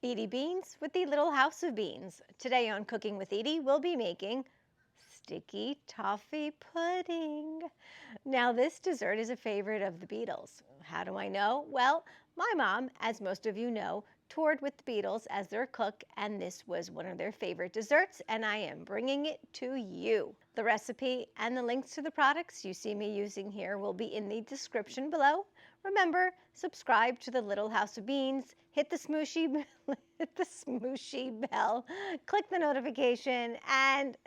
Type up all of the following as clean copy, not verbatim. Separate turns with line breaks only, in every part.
Edie Beans with the Little House of Beans. Today on Cooking with Edie, we'll be making sticky toffee pudding. Now, this dessert is a favorite of the Beatles. How do I know? Well, my mom, as most of you know, toured with the Beatles as their cook, and this was one of their favorite desserts, and I am bringing it to you. The recipe and the links to the products you see me using here will be in the description below. Remember, subscribe to the Little House of Beans, hit the smooshy bell, click the notification, and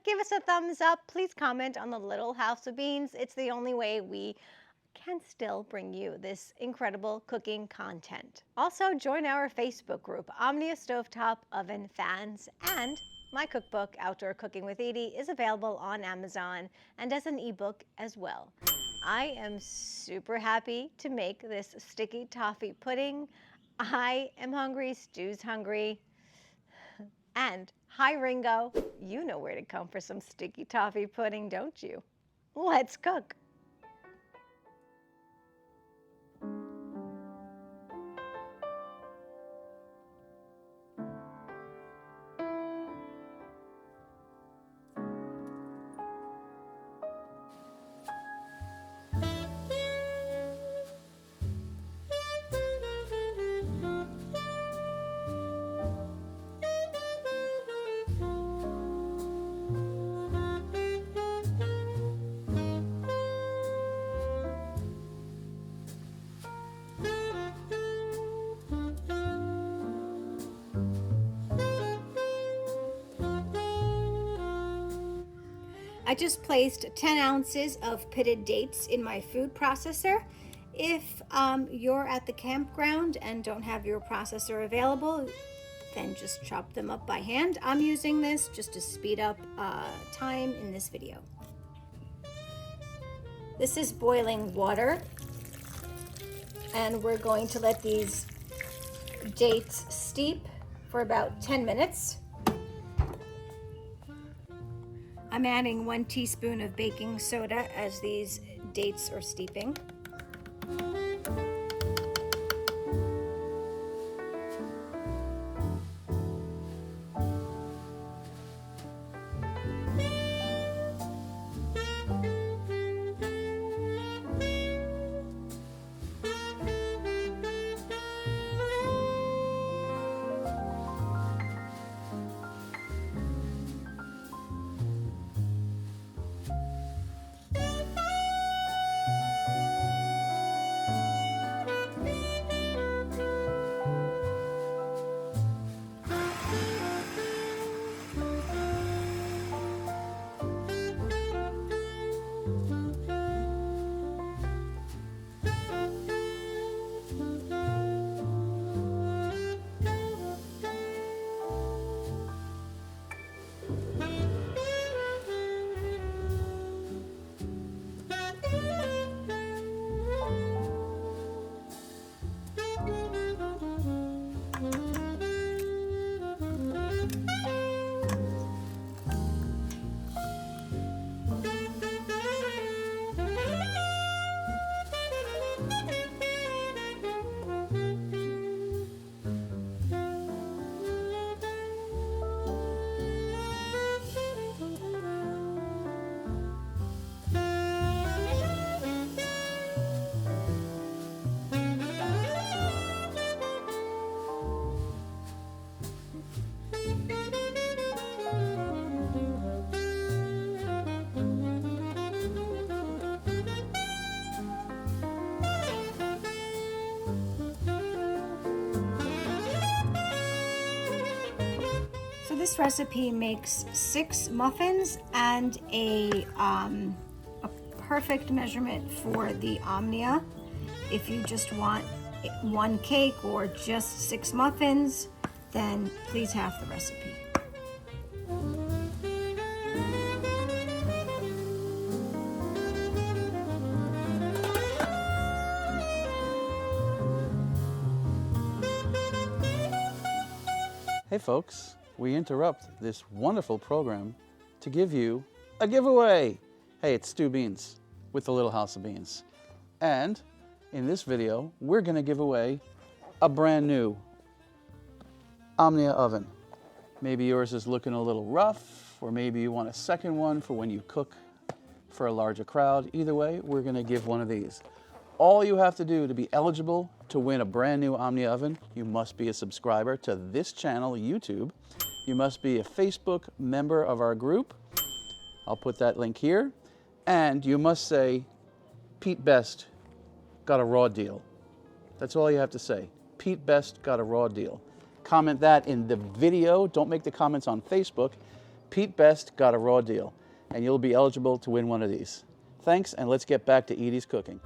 give us a thumbs up. Please comment on the Little House of Beans. It's the only way we can still bring you this incredible cooking content. Also, join our Facebook group, Omnia Stovetop Oven Fans, and my cookbook, Outdoor Cooking with Edie, is available on Amazon and as an ebook as well. I am super happy to make this sticky toffee pudding. I am hungry, Stu's hungry, and hi Ringo, you know where to come for some sticky toffee pudding, don't you? Let's cook. I just placed 10 ounces of pitted dates in my food processor. If you're at the campground and don't have your processor available, then just chop them up by hand. I'm using this just to speed up time in this video. This is boiling water, and we're going to let these dates steep for about 10 minutes. I'm adding 1 teaspoon of baking soda as these dates are steeping. This recipe makes 6 muffins and a perfect measurement for the Omnia. If you just want 1 cake or just 6 muffins, then please have the recipe.
Hey folks, we interrupt this wonderful program to give you a giveaway. Hey, it's Stu Beans with the Little House of Beans. And in this video, we're gonna give away a brand new Omnia Oven. Maybe yours is looking a little rough, or maybe you want a second one for when you cook for a larger crowd. Either way, we're gonna give one of these. All you have to do to be eligible to win a brand new Omnia Oven, you must be a subscriber to this channel, YouTube. You must be a Facebook member of our group. I'll put that link here. And you must say, Pete Best got a raw deal. That's all you have to say. Pete Best got a raw deal. Comment that in the video. Don't make the comments on Facebook. Pete Best got a raw deal. And you'll be eligible to win one of these. Thanks, and let's get back to Edie's cooking.